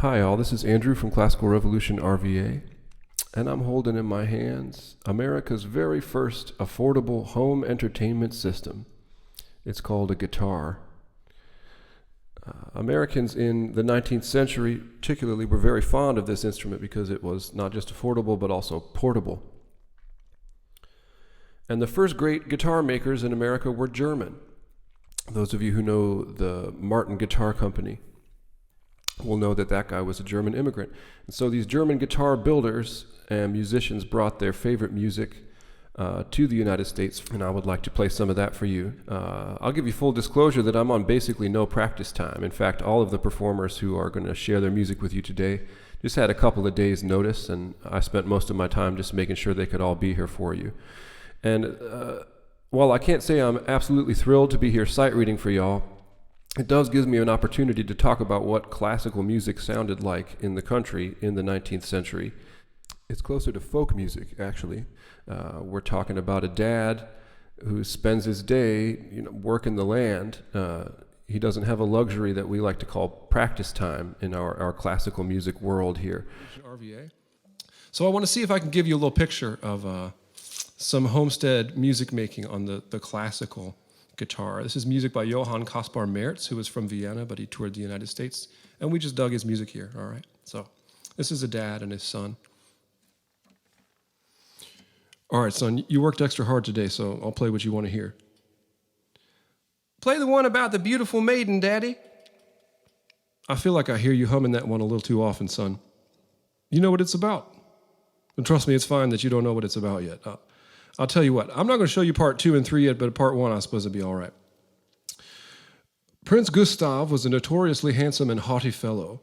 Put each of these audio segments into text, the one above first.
Hi, all. This is Andrew from Classical Revolution RVA, and I'm holding in my hands America's very first affordable home entertainment system. It's called a guitar. Americans in the 19th century, particularly, were very fond of this instrument because it was not just affordable but also portable. And the first great guitar makers in America were German. Those of you who know the Martin Guitar Company will know that that guy was a German immigrant. And so these German guitar builders and musicians brought their favorite music to the United States, and I would like to play some of that for you. I'll give you full disclosure that I'm on basically no practice time. In fact, all of the performers who are going to share their music with you today just had a couple of days' notice, and I spent most of my time just making sure they could all be here for you. And while I can't say I'm absolutely thrilled to be here sight reading for y'all, it does give me an opportunity to talk about what classical music sounded like in the country in the 19th century. It's closer to folk music, actually. We're talking about a dad who spends his day, working the land. He doesn't have a luxury that we like to call practice time in our classical music world here. RVA. So I want to see if I can give you a little picture of some homestead music making on the classical guitar. This is music by Johann Caspar Merz, who was from Vienna, but he toured the United States, and we just dug his music here, all right? So this is a dad and his son. All right, son, you worked extra hard today, so I'll play what you want to hear. Play the one about the beautiful maiden, Daddy. I feel like I hear you humming that one a little too often, son. You know what it's about. And trust me, it's fine that you don't know what it's about yet. I'll tell you what, I'm not going to show you part 2 and 3 yet, but part 1 I suppose will be all right. Prince Gustav was a notoriously handsome and haughty fellow.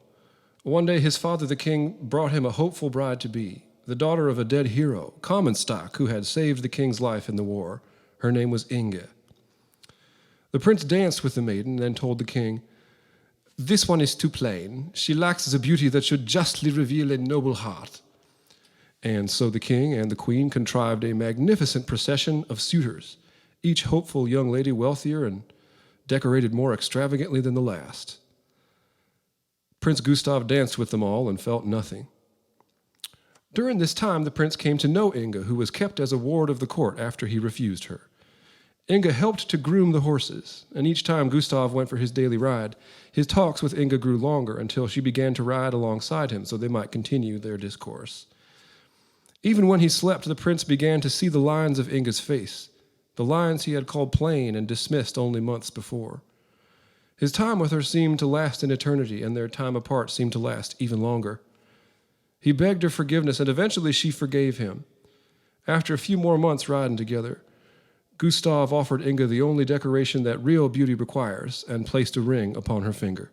One day his father, the king, brought him a hopeful bride-to-be, the daughter of a dead hero, Commonstock, who had saved the king's life in the war. Her name was Inge. The prince danced with the maiden, then told the king, "This one is too plain. She lacks the beauty that should justly reveal a noble heart." And so the king and the queen contrived a magnificent procession of suitors, each hopeful young lady wealthier and decorated more extravagantly than the last. Prince Gustav danced with them all and felt nothing. During this time, the prince came to know Inge, who was kept as a ward of the court after he refused her. Inge helped to groom the horses, and each time Gustav went for his daily ride, his talks with Inge grew longer until she began to ride alongside him so they might continue their discourse. Even when he slept, the prince began to see the lines of Inge's face, the lines he had called plain and dismissed only months before. His time with her seemed to last an eternity, and their time apart seemed to last even longer. He begged her forgiveness, and eventually she forgave him. After a few more months riding together, Gustav offered Inge the only decoration that real beauty requires and placed a ring upon her finger.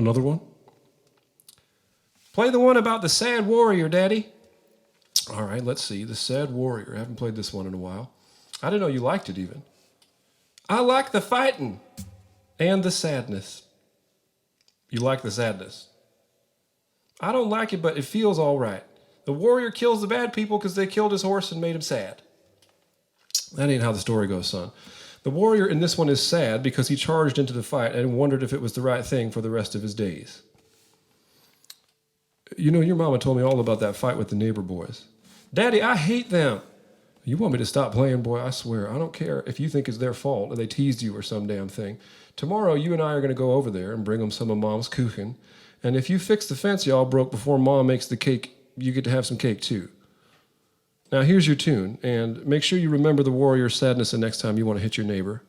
Another one? Play the one about the sad warrior, Daddy. All right, let's see. The sad warrior. I haven't played this one in a while. I didn't know you liked it even. I like the fighting and the sadness. You like the sadness. I don't like it, but it feels all right. The warrior kills the bad people because they killed his horse and made him sad. That ain't how the story goes, son. The warrior in this one is sad because he charged into the fight and wondered if it was the right thing for the rest of his days. You know, your mama told me all about that fight with the neighbor boys. Daddy, I hate them. You want me to stop playing, boy? I swear. I don't care if you think it's their fault or they teased you or some damn thing. Tomorrow, you and I are going to go over there and bring them some of Mom's kuchen. And if you fix the fence y'all broke before Mom makes the cake, you get to have some cake too. Now, here's your tune. And make sure you remember the warrior's sadness the next time you want to hit your neighbor.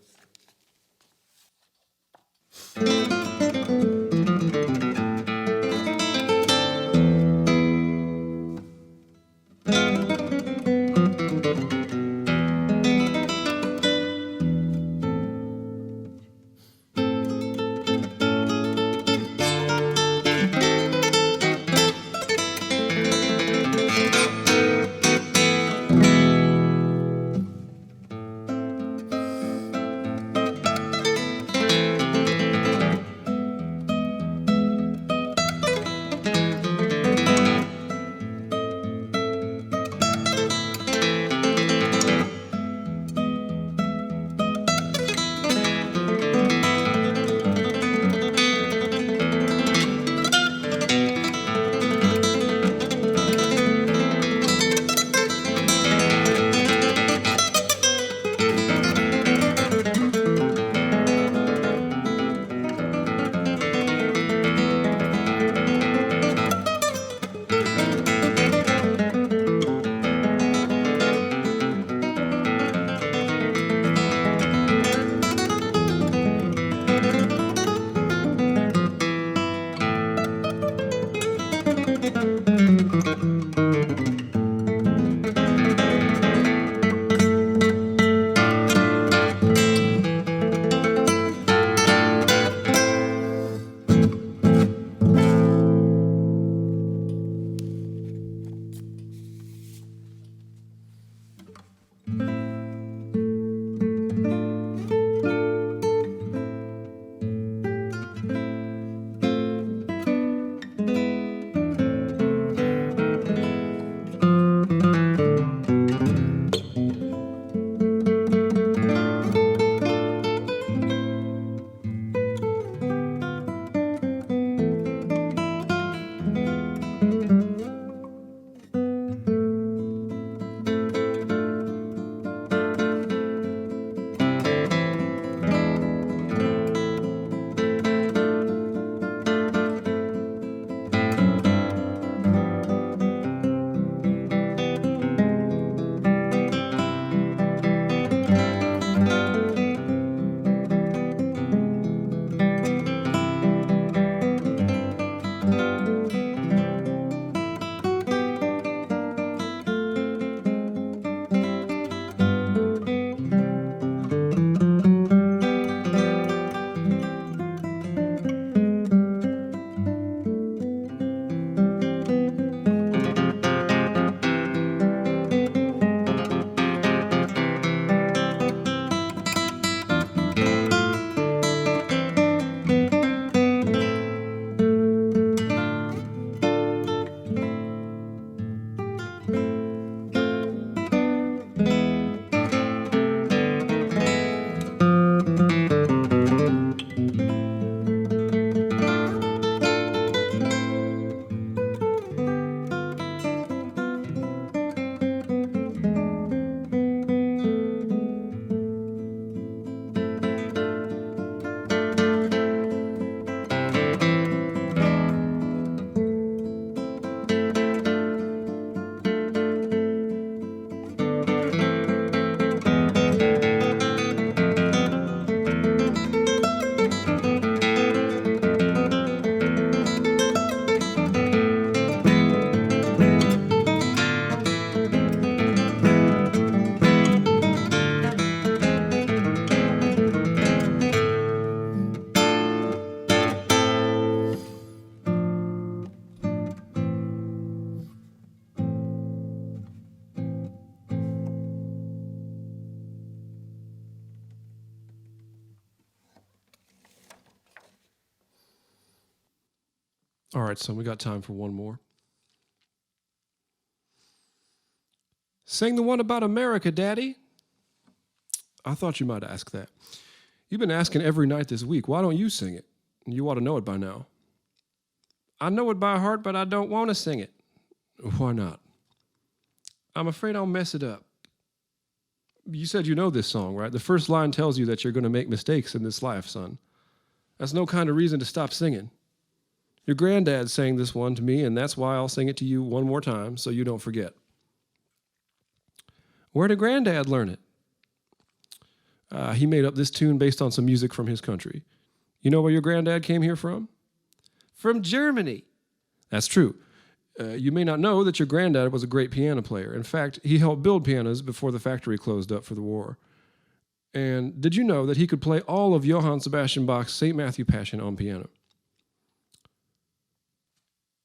All right, son, we got time for one more. Sing the one about America, Daddy. I thought you might ask that. You've been asking every night this week. Why don't you sing it? You ought to know it by now. I know it by heart, but I don't want to sing it. Why not? I'm afraid I'll mess it up. You said you know this song, right? The first line tells you that you're going to make mistakes in this life, son. That's no kind of reason to stop singing. Your granddad sang this one to me, and that's why I'll sing it to you one more time so you don't forget. Where did Granddad learn it? He made up this tune based on some music from his country. You know where your granddad came here from? From Germany. That's true. You may not know that your granddad was a great piano player. In fact, he helped build pianos before the factory closed up for the war. And did you know that he could play all of Johann Sebastian Bach's St. Matthew Passion on piano?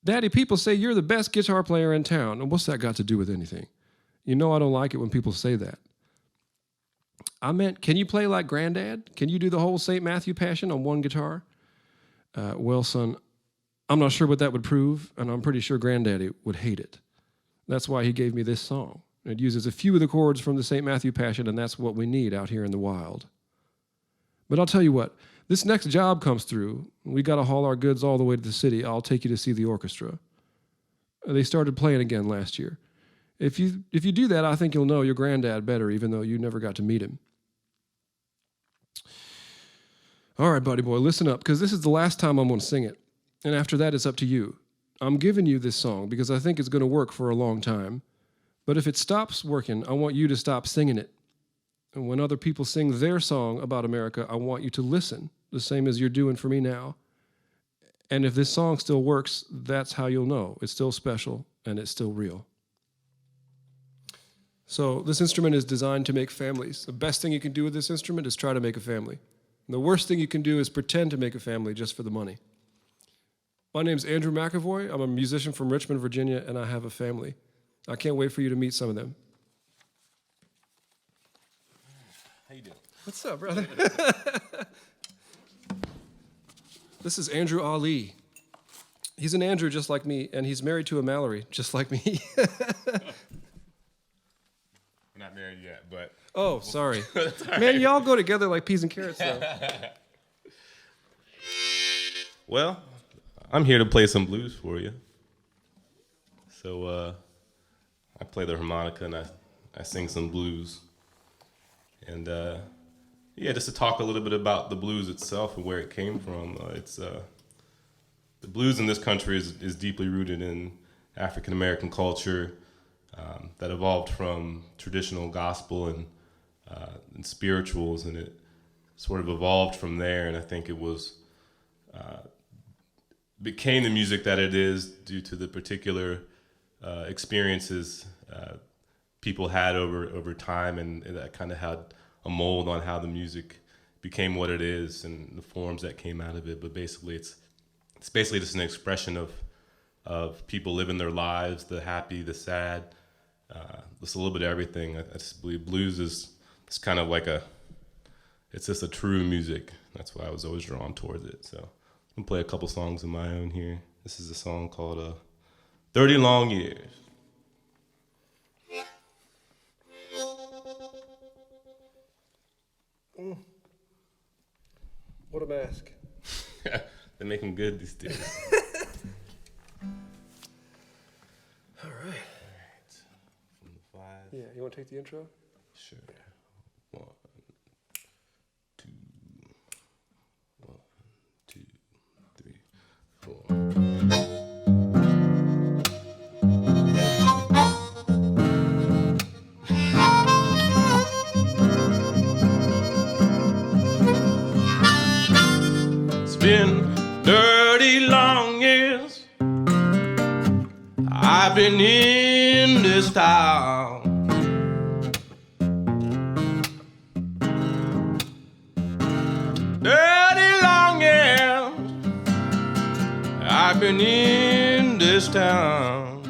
Daddy, people say you're the best guitar player in town. And what's that got to do with anything? You know I don't like it when people say that. I meant, can you play like Granddad? Can you do the whole St. Matthew Passion on one guitar? Well, son, I'm not sure what that would prove, and I'm pretty sure Granddaddy would hate it. That's why he gave me this song. It uses a few of the chords from the St. Matthew Passion, and that's what we need out here in the wild. But I'll tell you what, this next job comes through. We got to haul our goods all the way to the city. I'll take you to see the orchestra. They started playing again last year. If you do that, I think you'll know your granddad better, even though you never got to meet him. All right, buddy boy, listen up, because this is the last time I'm going to sing it. And after that, it's up to you. I'm giving you this song because I think it's going to work for a long time. But if it stops working, I want you to stop singing it. And when other people sing their song about America, I want you to listen, the same as you're doing for me now. And if this song still works, that's how you'll know. It's still special, and it's still real. So this instrument is designed to make families. The best thing you can do with this instrument is try to make a family. And the worst thing you can do is pretend to make a family just for the money. My name's Andrew McEvoy. I'm a musician from Richmond, Virginia, and I have a family. I can't wait for you to meet some of them. How you doing? What's up, brother? This is Andrew Alli. He's an Andrew just like me, and he's married to a Mallory just like me. We're not married yet, but... Oh, sorry. Man, y'all go together like peas and carrots, though. Well, I'm here to play some blues for you. So I play the harmonica and I sing some blues. And yeah, just to talk a little bit about the blues itself and where it came from. The blues in this country is deeply rooted in African American culture that evolved from traditional gospel and spirituals, and it sort of evolved from there. And I think it was became the music that it is due to the particular experiences people had over time, and that kind of had a mold on how the music became what it is and the forms that came out of it. But basically, it's basically just an expression of people living their lives, the happy, the sad, just a little bit of everything. I just believe blues is kind of like it's just a true music. That's why I was always drawn towards it. So I'm gonna play a couple songs of my own here. This is a song called 30 Long Years. What a mask. They make them good these days. All right. From the 5. Yeah, you want to take the intro? Sure. 1, 2, 1, 2, 3, 4. Been 30 long years I've been in this town. 30 long years I've been in this town.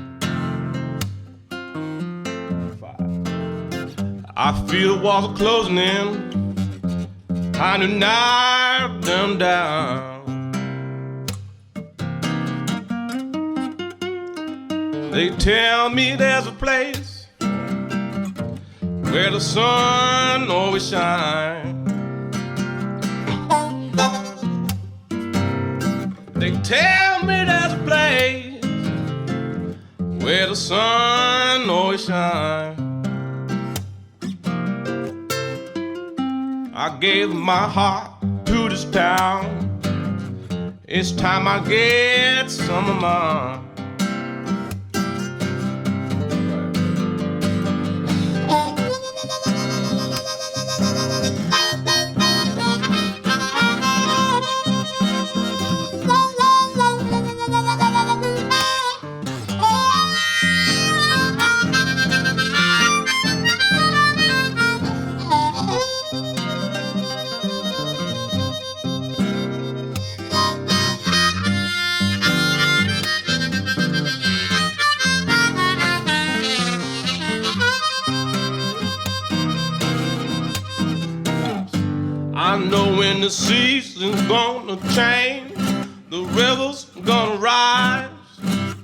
5. I feel the walls are closing in, trying to knock them down. They tell me there's a place where the sun always shines. They tell me there's a place where the sun always shines. I gave my heart to this town. It's time I get some of mine. I know when the season's gonna change, the river's gonna rise.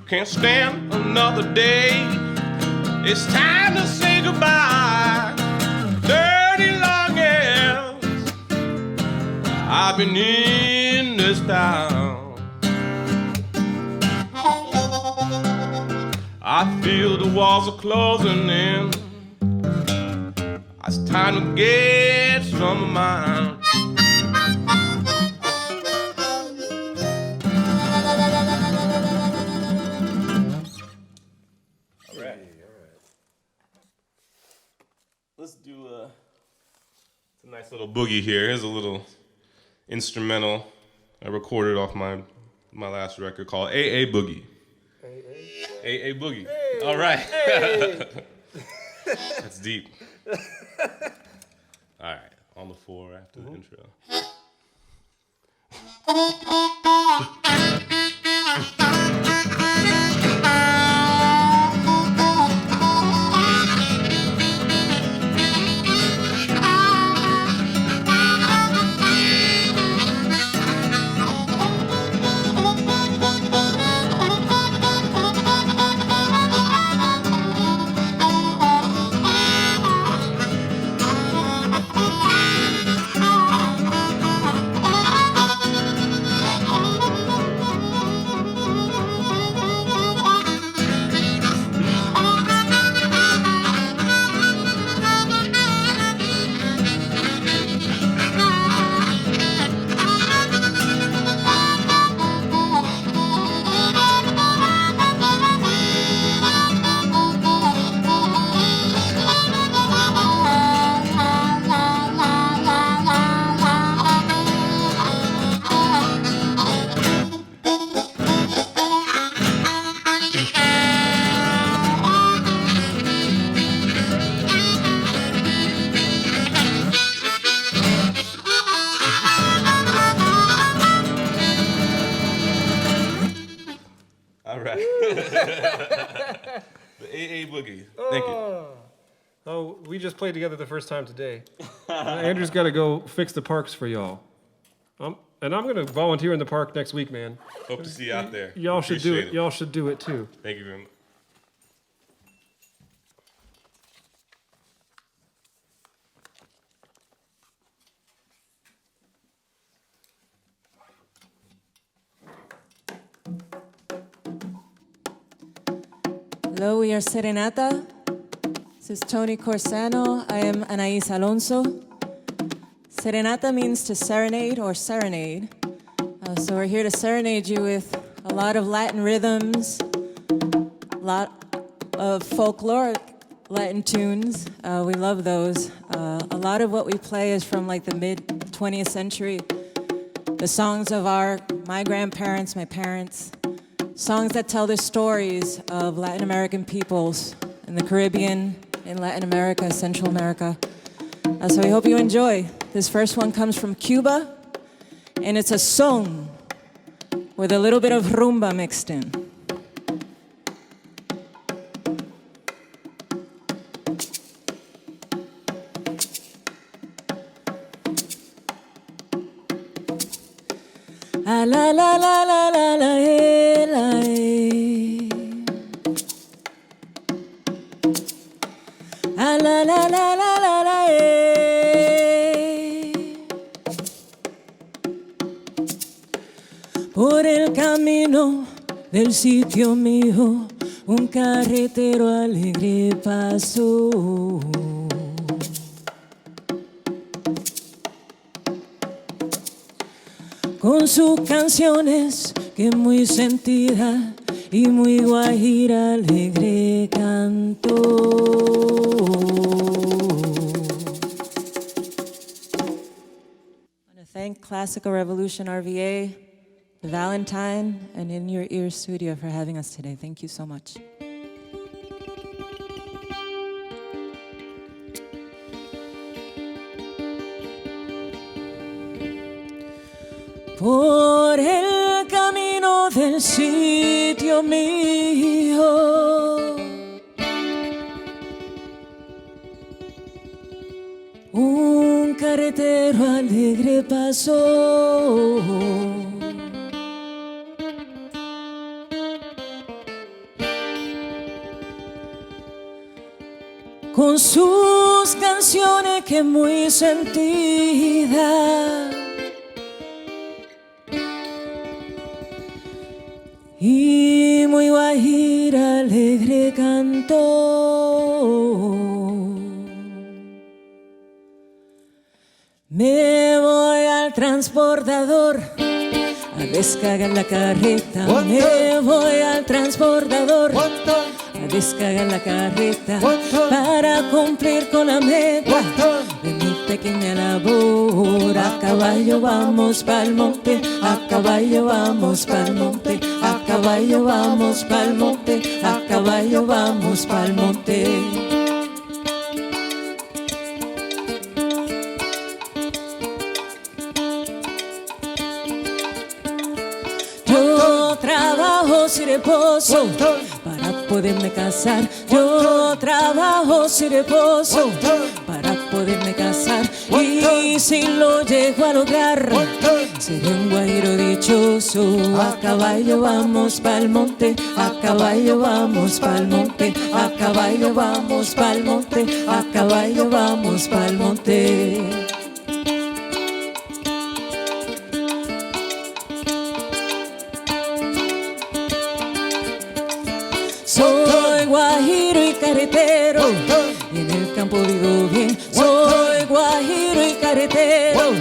Can't stand another day. It's time to say goodbye. 30 long years I've been in this town. I feel the walls are closing in. It's time to get some of mine. All right. Let's do it's a nice little boogie here. Here's a little instrumental I recorded off my last record called AA Boogie. AA Boogie. Hey. All right. Hey. That's deep. All right, on the floor after the intro. All right. The AA Boogie. Thank you. Oh, we just played together the first time today. Andrew's got to go fix the parks for y'all. And I'm going to volunteer in the park next week, man. Hope to see you out there. Y'all should do it. Y'all should do it too. Thank you very much. Hello, we are Serenata. This is Tony Corsano. I am Anais Alonso. Serenata means to serenade or serenade. So we're here to serenade you with a lot of Latin rhythms, a lot of folkloric Latin tunes. We love those. A lot of what we play is from like the mid-20th century. The songs of my grandparents, my parents. Songs that tell the stories of Latin American peoples in the Caribbean, in Latin America, Central America. So we hope you enjoy. This first one comes from Cuba, and it's a song with a little bit of rumba mixed in. Ah, la la la la la la la eh. la la la la la, Por el camino del sitio mío, un carretero alegre pasó. Con sus canciones que muy sentida y muy guajira alegre cantó. I want to thank Classical Revolution RVA, the Valentine, and In Your Ear Studio for having us today. Thank you so much. Por el camino del sitio mío, un carretero alegre pasó. Con sus canciones que muy sentida y muy guajira alegre cantó. Me voy al transportador a descargar la carreta. Me voy al transportador a descargar la carreta para cumplir con la meta de mi pequeña labor. A caballo vamos pa'l monte, a caballo vamos pa'l monte, a caballo vamos pa'l monte, a caballo vamos pa'l monte. Yo trabajo sin reposo para poderme casar. Yo trabajo sin reposo para poderme casar. Y si lo llego a lograr, seré un guajiro dichoso. A caballo vamos pa'l monte, a caballo vamos pa'l monte, a caballo vamos pa'l monte, a caballo vamos pa'l monte. Soy guajiro y carretero, en el campo vivo bien. Soy guajiro y carretero,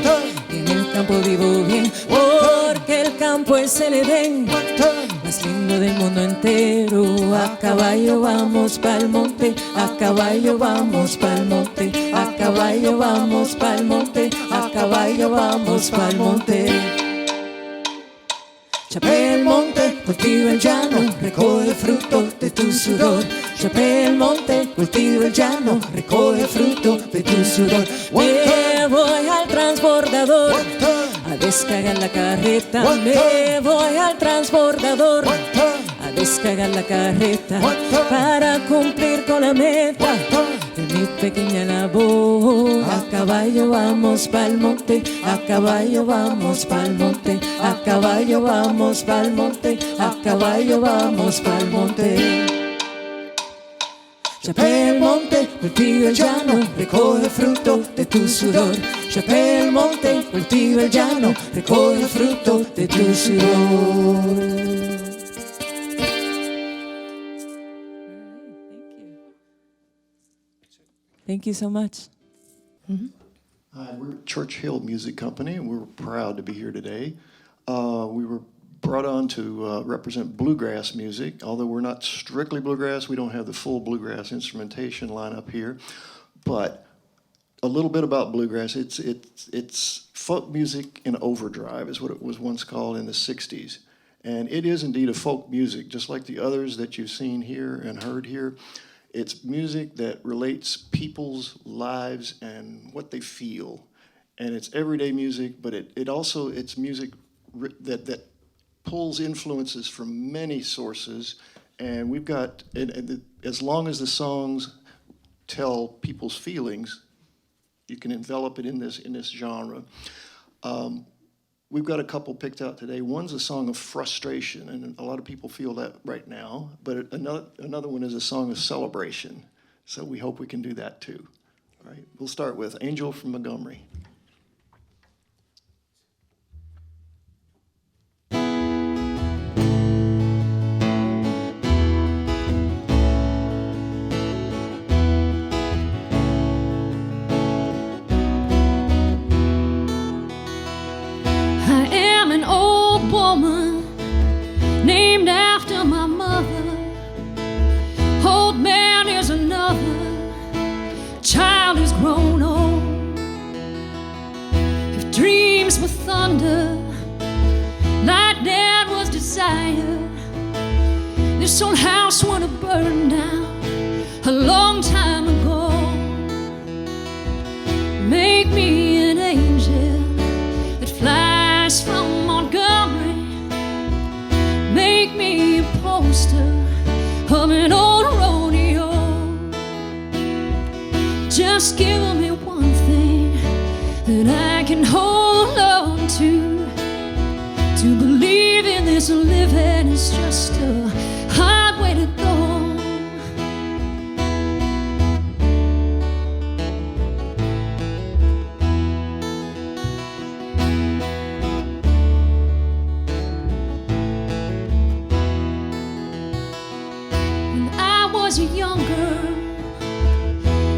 en el campo vivo bien. Porque el campo es el Edén más lindo del mundo entero. A caballo vamos pa'l monte, a caballo vamos pa'l monte, a caballo vamos pa'l monte, a caballo vamos pa'l monte. Chapé el monte, cultivo el llano, recoge fruto de tu sudor. Chapé el monte, cultivo el llano, recoge fruto de tu sudor. Me voy al transbordador a descargar la carreta. Me voy al transbordador a descargar la carreta para cumplir con la meta de mi pequeña labor. A caballo vamos pa'l monte, a caballo vamos pa'l monte, a caballo vamos pa'l monte, a caballo vamos pa'l monte. Chapé el monte, cultiva el llano, recoge fruto de tu sudor. Chapé el monte, cultiva el llano, recoge fruto de tu sudor. Thank you so much. Hi, we're Church Hill Music Company, and we're proud to be here today. We were brought on to represent bluegrass music. Although we're not strictly bluegrass, we don't have the full bluegrass instrumentation lineup here. But a little bit about bluegrass. It's folk music in overdrive, is what it was once called in the 60s. And it is indeed a folk music, just like the others that you've seen here and heard here. It's music that relates people's lives and what they feel. And it's everyday music, but it's music that pulls influences from many sources. And we've got, as long as the songs tell people's feelings, you can envelop it in this genre. We've got a couple picked out today. One's a song of frustration, and a lot of people feel that right now. But another one is a song of celebration. So we hope we can do that too. All right, we'll start with Angel from Montgomery. I am an old woman named after my mother. Old man is another, child is grown old. If dreams were thunder, lightning was desire, this old house would have burned down a long time ago. Make me an angel that flies from Montgomery. Make me a poster of an old rodeo. Just give me one thing that I can hold on to believe in this living is just a hard way to go. When I was a young girl,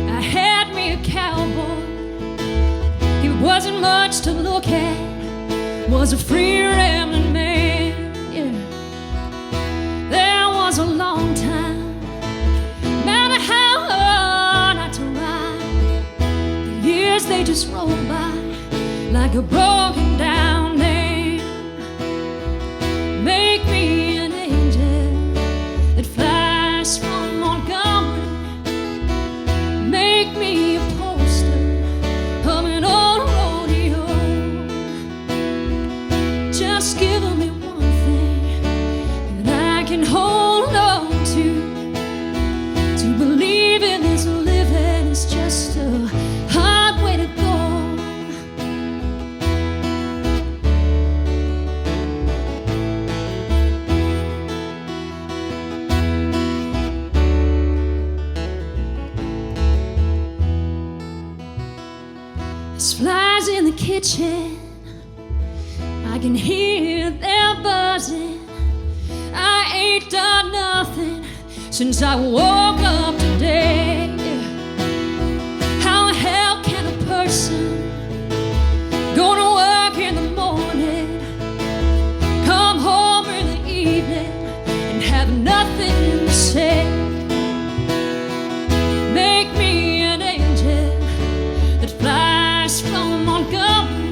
I had me a cowboy. He wasn't much to look at, was a free rambling man, yeah. There was a long time, matter how hard not to ride. The years they just rolled by like a broken down dam. Make me an angel that flies from Montgomery. Make me a poster of an old rodeo. Just give me one thing that I can hold on to believe in this living is just a hard way to go. There's flies in the kitchen, I can hear them buzzing. I ain't done nothing since I woke up today. How the hell can a person go to work in the morning, come home in the evening, and have nothing to say? Make me an angel that flies from Montgomery.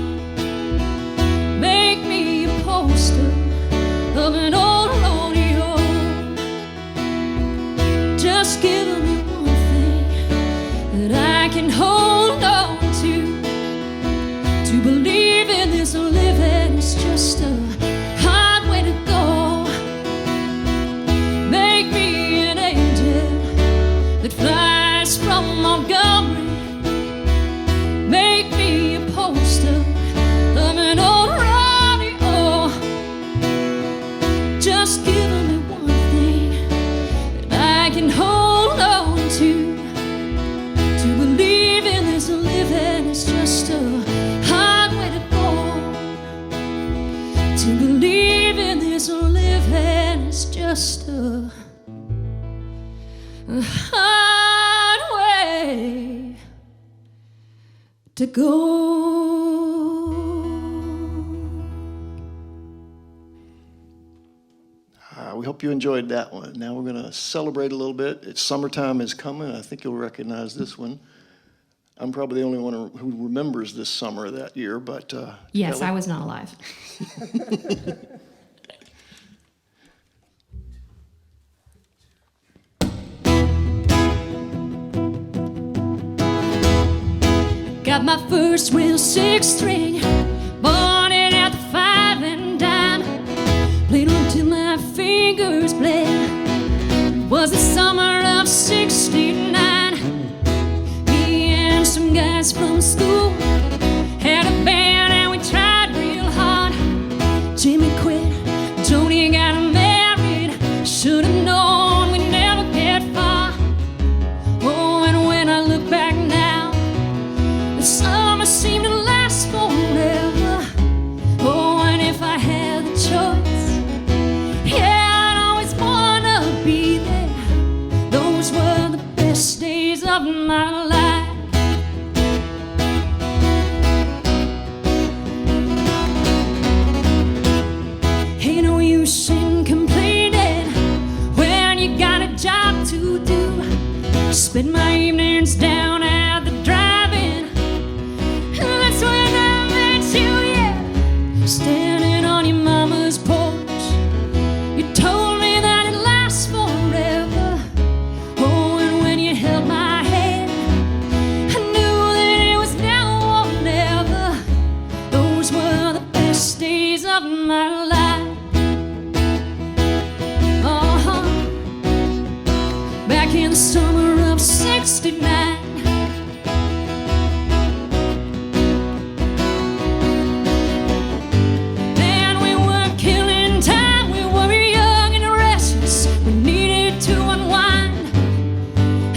Make me a poster of an old rodeo. Just give me one thing that I can hold on to believe in this living is just a hard way to go. Make me an angel that flies from Montgomery. Make me a poster of an old rodeo. Just give me one thing that I can hold on to believe in this living is just a hard way to go. To believe in this living is just a hard way to go. We hope you enjoyed that one. Now we're going to celebrate a little bit. It's summertime is coming. I think you'll recognize this one. I'm probably the only one who remembers this summer that year, but Yes, Kelly? I was not alive. Got my first real six string, bought it at the 5 and dime. Played until my fingers bled. It was the summer of '69. Me and some guys from school had a band and we tried real hard. Jimmy quit, Tony got married. Should've known we'd never get far. Oh, summer seemed to last forever. Oh, and if I had the choice, yeah, I'd always wanna be there. Those were the best days of my life. Ain't no use in complaining when you got a job to do. Spend my evenings down at the drive-in. That's when I met you, yeah. Standing on your mama's porch, you told me that it lasts forever. Oh, and when you held my hand, I knew that it was now or never. Those were the best days of my life. Back in the summer of '69. Then we weren't killing time, we were young and restless, we needed to unwind.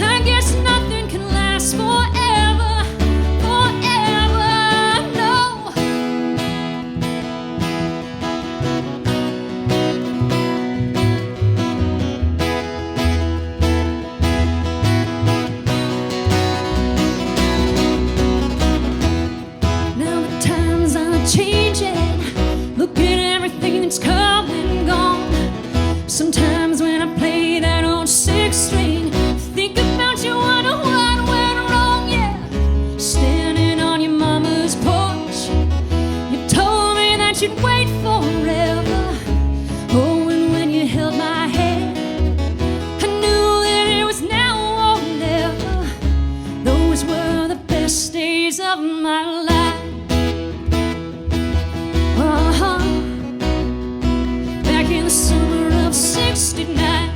I guess nothing can last forever, forever, no. Now the times are changing. Look at everything that's come and gone. Sometimes when I play that old six string, think about you, wonder what went wrong, yeah. Standing on your mama's porch, you told me that you'd wait forever. Oh, and when you held my hand, I knew that it was now or never. Those were the best days of my life. Back in the summer of '69.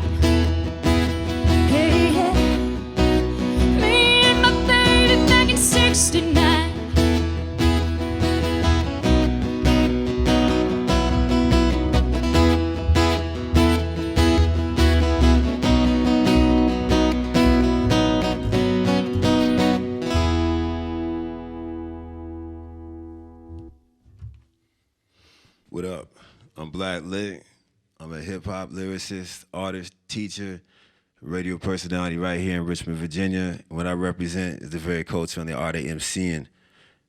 Hey, yeah. Me and my baby back in '69. What up? I'm Black Lit. I'm a hip-hop lyricist, artist, teacher, radio personality right here in Richmond, Virginia. And what I represent is the very culture and the art of MCing.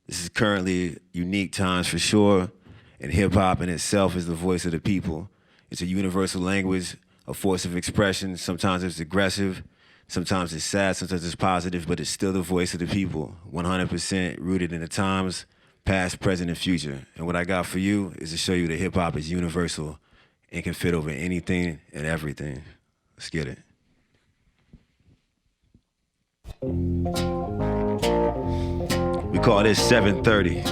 This is currently unique times for sure, and hip-hop in itself is the voice of the people. It's a universal language, a force of expression. Sometimes it's aggressive, sometimes it's sad, sometimes it's positive, but it's still the voice of the people, 100% rooted in the times, past, present, and future. And what I got for you is to show you that hip-hop is universal and can fit over anything and everything. Let's get it. We call this 7:30.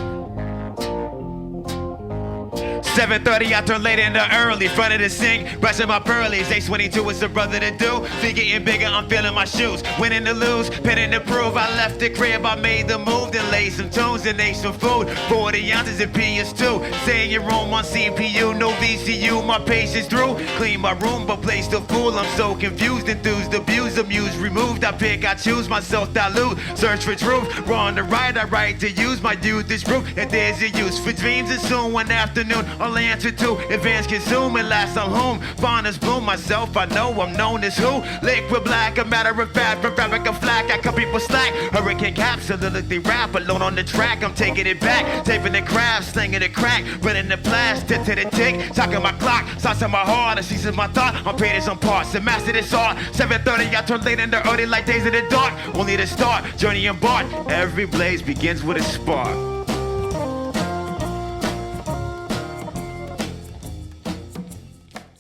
7:30, I turn late into early. Front of the sink, brushing my pearlies. Ace 22 is the brother to do. Feet getting bigger, I'm feeling my shoes. Winning to lose, pinning to prove. I left the crib, I made the move. Then laid some tunes and ate some food. 40 ounces of PS2. Saying your room on CPU, no VCU. My patience through. Clean my room, but place the fool. I'm so confused, enthused, abused, amused, removed. I pick, I choose, myself dilute. Search for truth. Wrong to right, I right to use. My youth is proof, and there's a use for dreams. And soon one afternoon, I'll answer to advance, consume, and last I'm home. Fauna bloom myself, I know I'm known as who? Liquid black, a matter of fact, from fabric of flack, I cut people slack. Hurricane cap, soliloquy rap, alone on the track, I'm taking it back. Taping the crab, slinging the crack, running the blast, tick to the tick, talking my clock, sauce in my heart, I season my thought, I'm paid in some parts, and master this art. 7:30, I turn late into early like days in the dark, only the start, journey embarked, every blaze begins with a spark.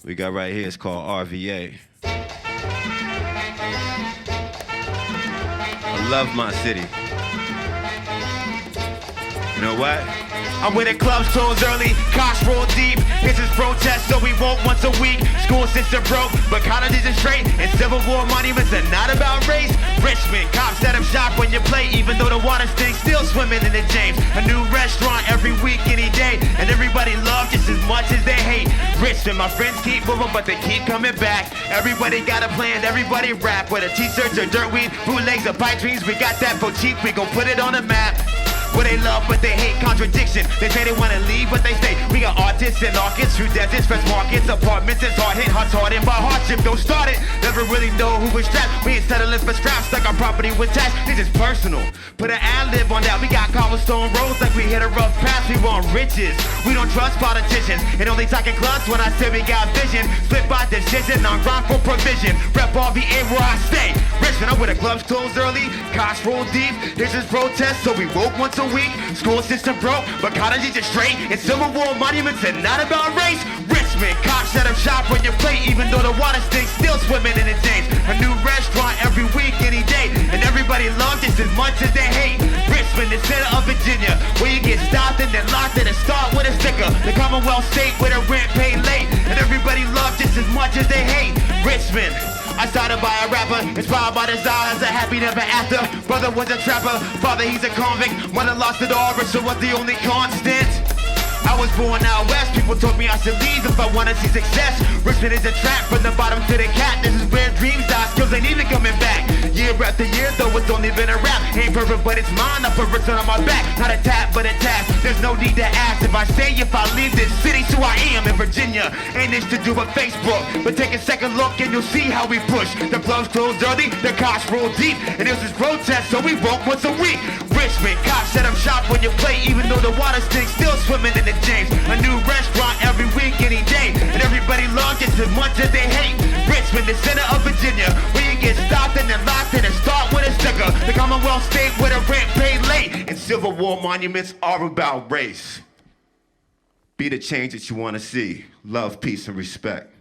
We got right here, it's called RVA. I love my city. You know what? I'm winning clubs, tones early, cops roll deep. This is protest, so we vote once a week. School system broke, but colleges are straight. And Civil War monuments are not about race. Richmond, cops set up shop when you play, even though the water stinks, still swimming in the James. A new restaurant every week, any day, and everybody loves just as much as they hate. Rich Richmond, my friends keep moving, but they keep coming back. Everybody got a plan, everybody rap. Whether t-shirts or dirt weed, bootlegs or pipe dreams, we got that for cheap, we gon' put it on the map. Where they love but they hate contradiction. They say they wanna leave but they stay. We got artists and artists through deserts, fresh markets, apartments. It's hard hit, hearts hardened by hardship. Don't start it, never really know who was strapped. We ain't settling for scraps like our property was taxed. This is personal, put an ad-lib on that. We got cobblestone roads like we hit a rough path. We want riches, we don't trust politicians. And only talking clubs when I say we got vision. Split by decision, on grind for provision. Rep RVA where I stay. Richmond, I'm with the clubs closed early, cops roll deep. This is protest, so we woke once a week. School system broke, but colleges are straight. And Civil War monuments are not about race. Richmond, cops set up shop on your plate. Even though the water stinks, still swimming in the James. A new restaurant every week, any day. And everybody loves just as much as they hate. Richmond, the center of Virginia, where you get stopped and then locked and then start with a sticker. The Commonwealth state where the rent paid late. And everybody loves just as much as they hate. Richmond, I started by a rapper, inspired by desire as a happy never after. Brother was a trapper, father he's a convict. Mother lost it all, Richard was the only constant. I was born out west, people told me I should leave if I wanna see success. Richmond is a trap from the bottom to the cat. This is where dreams die, skills ain't even coming back. Year after year, though it's only been a rap. Ain't perfect, but it's mine, I put Richmond on my back. Not a tap, but a task, there's no need to ask. If I stay, if I leave this city, so I am in Virginia. Ain't this to do with Facebook, but take a second look and you'll see how we push. The clubs closed early, the cops roll deep. And this is protest, so we vote once a week. Richmond, cops set up shop on your plate. Even though the water stinks, still swimming in the James. A new restaurant every week, any day. And everybody loves just as much as they hate. Richmond, the center of Virginia, where you get stopped and then locked and then start with a sticker. The Commonwealth state where the rent paid late. And Civil War monuments are about race. Be the change that you want to see. Love, peace, and respect.